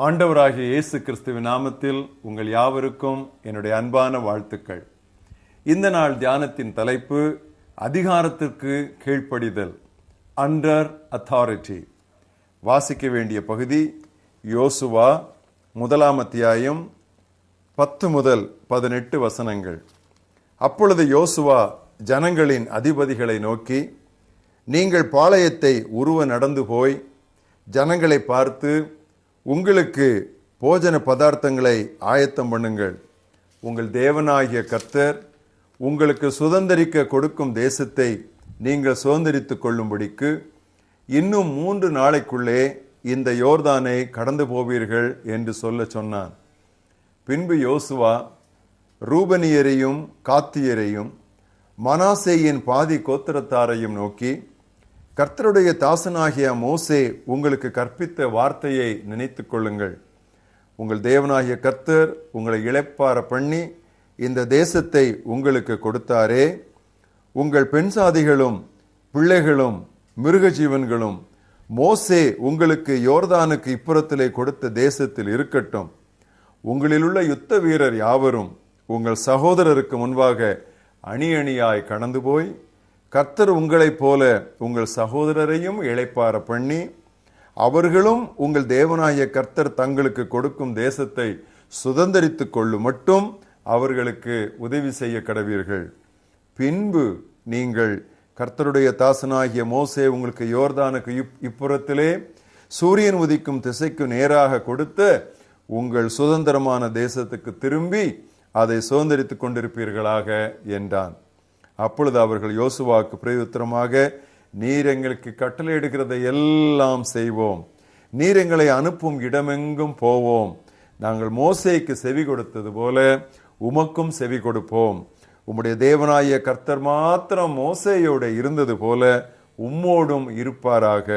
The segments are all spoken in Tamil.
ஆண்டவராகிய இயேசு கிறிஸ்துவின் நாமத்தில் உங்கள் யாவருக்கும் என்னுடைய அன்பான வாழ்த்துக்கள். இந்த நாள் தியானத்தின் தலைப்பு அதிகாரத்திற்கு கீழ்ப்படிதல், அண்டர் அத்தாரிட்டி. வாசிக்க வேண்டிய பகுதி யோசுவா 1 அத்தியாயம் 10 முதல் 18 வசனங்கள். அப்பொழுது யோசுவா ஜனங்களின் அதிபதிகளை நோக்கி, நீங்கள் பாளையத்தை உருவ நடந்து போய் ஜனங்களை பார்த்து, உங்களுக்கு போஜன பதார்த்தங்களை ஆயத்தம் பண்ணுங்கள். உங்கள் தேவனாகிய கர்த்தர் உங்களுக்கு சுதந்தரிக்க கொடுக்கும் தேசத்தை நீங்கள் சுதந்தரித்துக் கொள்ளும்படிக்கு இன்னும் 3 நாளைக்குள்ளே இந்த யோர்தானை கடந்து போவீர்கள் என்று சொன்னான். பின்பு யோசுவா ரூபனியரையும் காத்தியரையும் மனாசேயின் பாதி கோத்திரத்தாரையும் நோக்கி, கர்த்தருடைய தாசனாகிய மோசே உங்களுக்கு கற்பித்த வார்த்தையை நினைத்துக் கொள்ளுங்கள். உங்கள் தேவனாகிய கர்த்தர் உங்களை இளைப்பாற பண்ணி இந்த தேசத்தை உங்களுக்கு கொடுத்தாரே. உங்கள் பெண் சாதிகளும் பிள்ளைகளும் மிருக ஜீவன்களும் மோசே உங்களுக்கு யோர்தானுக்கு இப்புறத்திலே கொடுத்த தேசத்தில் இருக்கட்டும். உங்களிலுள்ள யுத்த வீரர் யாவரும் உங்கள் சகோதரருக்கு முன்பாக அணி அணியாய் கடந்து போய், கர்த்தர் உங்களைப் போல உங்கள் சகோதரரையும் இளைப்பாற பண்ணி அவர்களும் உங்கள் தேவனாகிய கர்த்தர் தங்களுக்கு கொடுக்கும் தேசத்தை சுதந்தரித்துக் கொள்ளும் மட்டும் அவர்களுக்கு உதவி செய்ய கடவீர்கள். பின்பு நீங்கள் கர்த்தருடைய தாசனாகிய மோசே உங்களுக்கு யோர்தானுக்கு இப்புறத்திலே சூரியன் உதிக்கும் திசைக்கு நேராக கொடுத்த உங்கள் சுதந்திரமான தேசத்துக்கு திரும்பி அதை சுதந்தரித்துக் கொண்டிருப்பீர்களாக என்றான். அப்பொழுது அவர்கள் யோசுவாவுக்கு பிரயுத்தரமாக, நீர் எங்களுக்கு கட்டளையிடுகிறதை எல்லாம் செய்வோம். நீர் எங்களை அனுப்பும் இடமெங்கும் போவோம். நாங்கள் மோசேக்கு செவி கொடுத்தது போல உமக்கும் செவி கொடுப்போம். உம்முடைய தேவனாகிய கர்த்தர் மாத்திரம் மோசேயோட இருந்தது போல உம்மோடும் இருப்பாராக.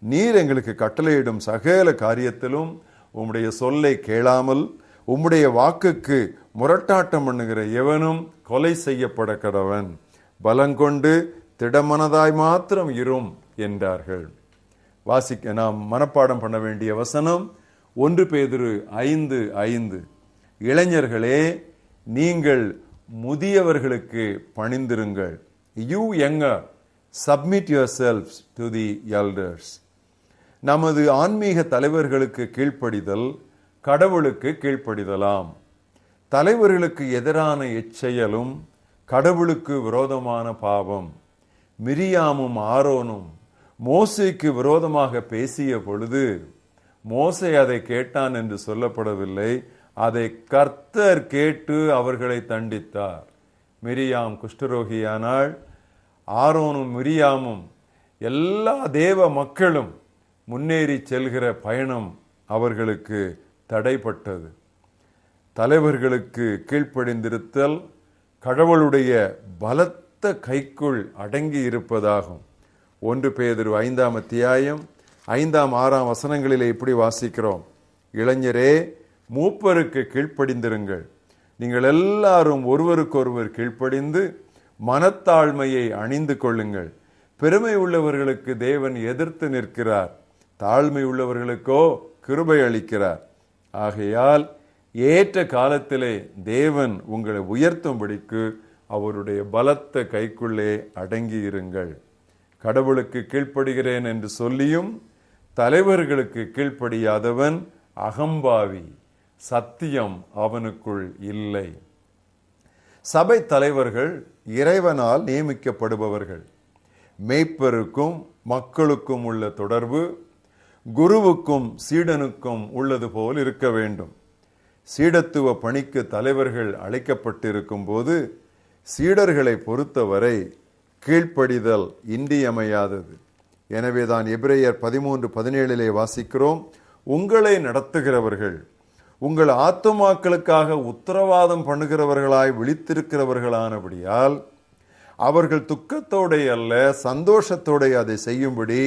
நீர் எங்களுக்கு கட்டளையிடும் சகல காரியத்திலும் உம்முடைய சொல்லை கேளாமல் உம்முடைய வாக்குக்கு முரட்டாட்டம் பண்ணுகிற எவனும் கொலை செய்யப்பட கடவன். பலங்கொண்டு திடமனதாய் மாத்திரம் இரும் என்றார்கள். வாசிக்க நாம் மனப்பாடம் பண்ண வேண்டிய வசனம் 1 பேதுரு 5:5. இளைஞர்களே, நீங்கள் முதியவர்களுக்கு பணிந்திருங்கள். You younger, submit yourselves to the elders. நமது ஆன்மீக தலைவர்களுக்கு கீழ்ப்படிதல் கடவுளுக்கு கீழ்ப்படிதலாம். தலைவர்களுக்கு எதிரான எச்செயலும் கடவுளுக்கு விரோதமான பாவம். மிரியாமும் ஆரோனும் மோசேக்கு விரோதமாக பேசிய பொழுது மோசே அதை கேட்டான் என்று சொல்லப்படவில்லை. அதை கர்த்தர் கேட்டு அவர்களை தண்டித்தார். மிரியாம் குஷ்டரோகியானாள். ஆரோனும் மிரியாமும் எல்லா தேவ மக்களும் முன்னேறி செல்கிற பயணம் அவர்களுக்கு தடைப்பட்டது. தலைவர்களுக்கு கீழ்ப்படிந்திருத்தல் கடவுளுடைய பலத்த கைக்குள் அடங்கி இருப்பதாகும். 1 பேதுரு 5 அத்தியாயம் 5-6 வசனங்களிலே இப்படி வாசிக்கிறோம். இளைஞரே, மூப்பருக்கு கீழ்ப்படிந்திருங்கள். நீங்கள் எல்லாரும் ஒருவருக்கொருவர் கீழ்ப்படிந்து மனத்தாழ்மையை அணிந்து கொள்ளுங்கள். பெருமை உள்ளவர்களுக்கு தேவன் எதிர்த்து நிற்கிறார், தாழ்மை உள்ளவர்களுக்கோ கிருபை அளிக்கிறார். ஆகையால் ஏற்ற காலத்திலே தேவன் உங்களை உயர்த்தும்படிக்கு அவருடைய பலத்த கைக்குள்ளே அடங்கி இருங்கள். கடவுளுக்கு கீழ்ப்படுகிறேன் என்று சொல்லியும் தலைவர்களுக்கு கீழ்ப்படியாதவன் அகம்பாவி, சத்தியம் அவனுக்குள் இல்லை. சபை தலைவர்கள் இறைவனால் நியமிக்கப்படுபவர்கள். மேய்ப்பருக்கும் மக்களுக்கும் உள்ள தொடர்பு குருவுக்கும் சீடனுக்கும் உள்ளது போல் இருக்க வேண்டும். சீடத்துவ பணிக்கு தலைவர்கள் அழைக்கப்பட்டிருக்கும் போது சீடர்களை பொறுத்தவரை கீழ்ப்படிதல் இன்றியமையாதது. எனவேதான் எபிரேயர் 13:17 வாசிக்கிறோம், உங்களை நடத்துகிறவர்கள் உங்கள் ஆத்துமாக்களுக்காக உத்தரவாதம் பண்ணுகிறவர்களாய் விழித்திருக்கிறவர்களானபடியால் அவர்கள் துக்கத்தோட அல்ல சந்தோஷத்தோட அதை செய்யும்படி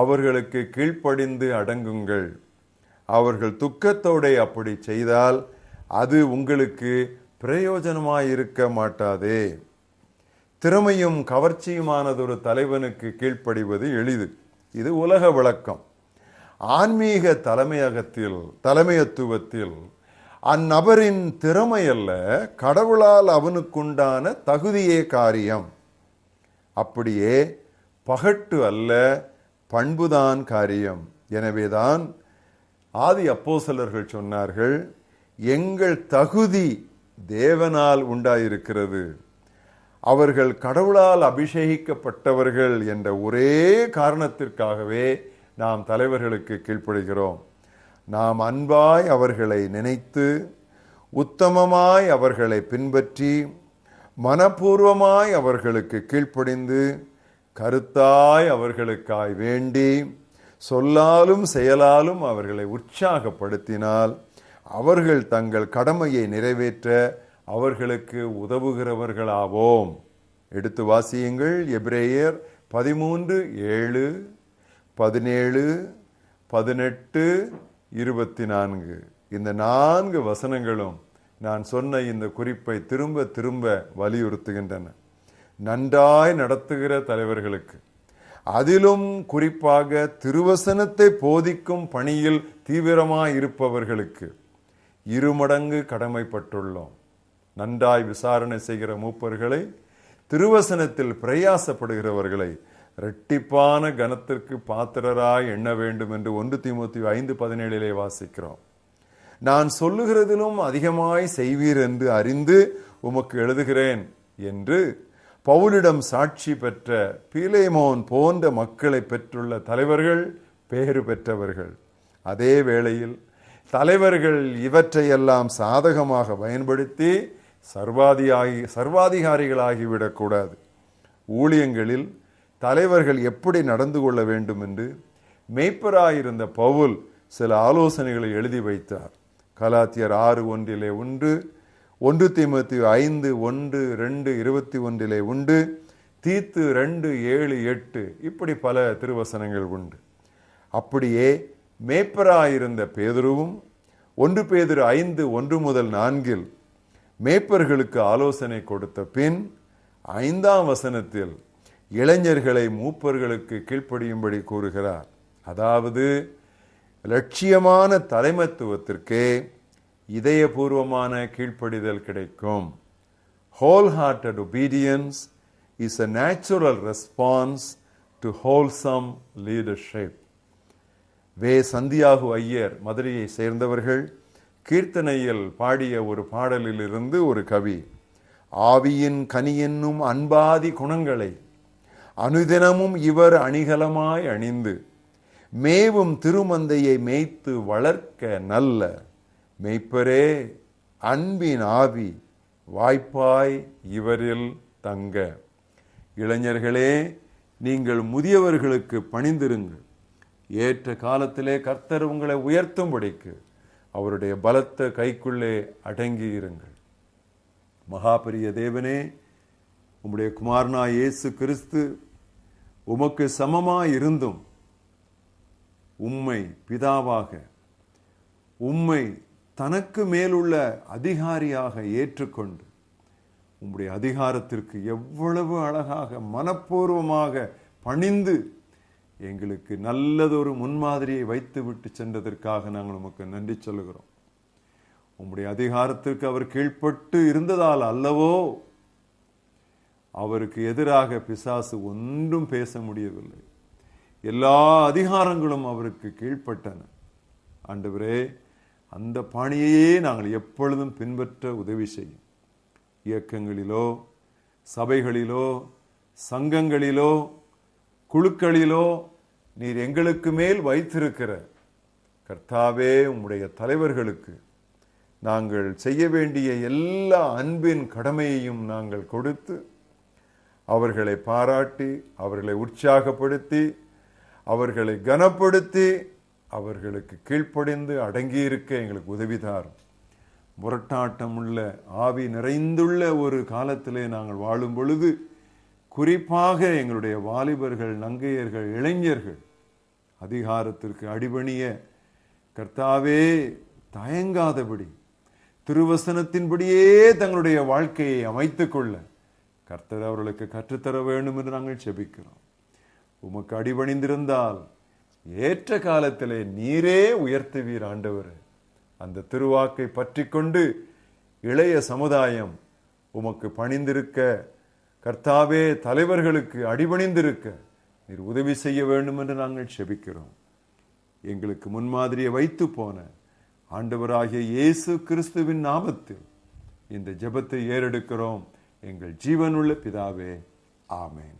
அவர்களுக்கு கீழ்ப்படிந்து அடங்குங்கள். அவர்கள் துக்கத்தோட அப்படி செய்தால் அது உங்களுக்கு பிரயோஜனமாயிருக்க மாட்டாதே. திறமையும் கவர்ச்சியுமானதொரு தலைவனுக்கு கீழ்ப்படிவது எளிது. இது உலக வழக்கம். ஆன்மீக தலைமையத்துவத்தில் அந்நபரின் திறமை அல்ல, கடவுளால் அவனுக்குண்டான தகுதியே காரியம். அப்படியே பகட்டு அல்ல, பண்புதான் காரியம். எனவேதான் ஆதி அப்போஸ்தலர்கள் சொன்னார்கள், எங்கள் தகுதி தேவனால் உண்டாயிருக்கிறது, அவர்கள் கடவுளால் அபிஷேகிக்கப்பட்டவர்கள் என்ற ஒரே காரணத்திற்காகவே நாம் தலைவர்களுக்கு கீழ்ப்படுகிறோம். நாம் அன்பாய் அவர்களை நினைத்து, உத்தமமாய் அவர்களை பின்பற்றி, மனப்பூர்வமாய் அவர்களுக்கு கீழ்ப்படிந்து, கருத்தாய் அவர்களுக்காய் வேண்டி, சொல்லாலும் செயலாலும் அவர்களை உற்சாகப்படுத்தினால் அவர்கள் தங்கள் கடமையை நிறைவேற்ற அவர்களுக்கு உதவுகிறவர்களாவோம். எடுத்து வாசியுங்கள். எபிரேயர் 13:7, 17, 18, 24. இந்த 4 வசனங்களும் நான் சொன்ன இந்த குறிப்பை திரும்ப திரும்ப வலியுறுத்துகின்றன. நன்றாய் நடத்துகிற தலைவர்களுக்கு, அதிலும் குறிப்பாக திருவசனத்தை போதிக்கும் பணியில் தீவிரமாய் இருப்பவர்களுக்கு 2 மடங்கு கடமைப்பட்டுள்ளோம். நன்றாய் விசாரணை செய்கிற மூப்பர்களை, திருவசனத்தில் பிரயாசப்படுகிறவர்களை இரட்டிப்பான கனத்திற்கு பாத்திரராய் எண்ண வேண்டும் என்று 1 தீமோத்தேயு 5:17 வாசிக்கிறோம். நான் சொல்லுகிறதிலும் அதிகமாய் செய்வீர் என்று அறிந்து உமக்கு எழுதுகிறேன் என்று பவுலிடம் சாட்சி பெற்ற பீலேமோன் போன்ற மக்களை பெற்றுள்ள தலைவர்கள் பேறு பெற்றவர்கள். அதே வேளையில் தலைவர்கள் இவற்றையெல்லாம் சாதகமாக பயன்படுத்தி சர்வாதிகாரிகளாகிவிடக்கூடாது. ஊழியங்களில் தலைவர்கள் எப்படி நடந்து கொள்ள வேண்டும் என்று மேய்ப்பராயிருந்த பவுல் சில ஆலோசனைகளை எழுதி வைத்தார். கலாத்தியர் 6:1 1 தீமோத்தேயு 5:1, 2, 21 தீத்து 2:7, 8 இப்படி பல திருவசனங்கள் உண்டு. அப்படியே மேய்ப்பராயிருந்த பேதுருவும் 1 பேதுரு 5:1-4 மேய்ப்பர்களுக்கு ஆலோசனை கொடுத்த பின் 5ஆம் வசனத்தில் இளைஞர்களை மூப்பர்களுக்கு கீழ்ப்படியும்படி கூறுகிறார். அதாவது லட்சியமான தலைமைத்துவத்திற்கே இதயபூர்வமான கீழ்ப்படிதல் கிடைக்கும். Wholehearted obedience is a natural response to wholesome leadership. Santhiyagu Iyer மதுரையை சேர்ந்தவர்கள் கீர்த்தனையில் பாடிய ஒரு பாடலில் இருந்து ஒரு கவி, ஆவியின் கனி என்னும் அன்பாதி குணங்களை அனுதினமும் இவர் அணிகலமாய் அணிந்து மேவும் திருமந்தையை மேய்த்து வளர்க்க நல்ல மேய்ப்பரே அன்பின் ஆவி வாய்ப்பாய் இவரில் தங்க. இளைஞர்களே, நீங்கள் முதியவர்களுக்கு பணிந்திருங்கள். ஏற்ற காலத்திலே கர்த்தர் உங்களை உயர்த்தும்படிக்கு அவருடைய பலத்த கைக்குள்ளே அடங்கி இருங்கள். மகாபெரிய தேவனே, உம்முடைய குமாரனாய் இயேசு கிறிஸ்து உமக்கு சமமாய் இருந்தும் உம்மை பிதாவாக, உம்மை தனக்கு மேலுள்ள அதிகாரியாக ஏற்றுக்கொண்டு உம்முடைய அதிகாரத்திற்கு எவ்வளவு அழகாக மனப்பூர்வமாக பணிந்து எங்களுக்கு நல்லதொரு முன்மாதிரியை வைத்து விட்டு சென்றதற்காக நாங்கள் உமக்கு நன்றி சொல்லுகிறோம். உம்முடைய அதிகாரத்திற்கு அவர் கீழ்ப்பட்டு இருந்ததால் அல்லவோ அவருக்கு எதிராக பிசாசு ஒன்றும் பேச முடியவில்லை. எல்லா அதிகாரங்களும் அவருக்கு கீழ்ப்பட்டன. ஆண்டவரே, அந்த பாணியையே நாங்கள் எப்பொழுதும் பின்பற்ற உதவி செய்யும். இயக்கங்களிலோ, சபைகளிலோ, சங்கங்களிலோ, குழுக்களிலோ நீர் எங்களுக்கு மேல் வைத்திருக்கிற கர்த்தாவே உம்முடைய தலைவர்களுக்கு நாங்கள் செய்ய வேண்டிய எல்லா அன்பின் கடமையையும் நாங்கள் கொடுத்து அவர்களை பாராட்டி, அவர்களை உற்சாகப்படுத்தி, அவர்களை கனப்படுத்தி, அவர்களுக்கு கீழ்ப்படிந்து அடங்கியிருக்க எங்களுக்கு உதவிதாரும். முரட்டாட்டம் உள்ள ஆவி நிறைந்துள்ள ஒரு காலத்திலே நாங்கள் வாழும் பொழுது குறிப்பாக எங்களுடைய வாலிபர்கள், நங்கையர்கள், இளைஞர்கள் அதிகாரத்திற்கு அடிபணிய கர்த்தாவே தயங்காதபடி திருவசனத்தின்படியே தங்களுடைய வாழ்க்கையை அமைத்துக் கொள்ள கர்த்தர் அவர்களுக்கு கற்றுத்தர வேண்டும் என்று நாங்கள் செபிக்கிறோம். உமக்கு அடிபணிந்திருந்தால் ஏற்ற காலத்திலே நீரே உயர்த்துவீர் ஆண்டவர். அந்த திருவாக்கை பற்றி கொண்டு இளைய சமுதாயம் உமக்கு பணிந்திருக்க, கர்த்தாவே தலைவர்களுக்கு அடிபணிந்திருக்க நீர் உதவி செய்ய வேண்டும் என்று நாங்கள் செபிக்கிறோம். எங்களுக்கு முன்மாதிரியை வைத்து போன ஆண்டவராகிய இயேசு கிறிஸ்துவின் நாமத்தில் இந்த ஜெபத்தை ஏறெடுக்கிறோம் எங்கள் ஜீவனுள்ள பிதாவே, ஆமென்.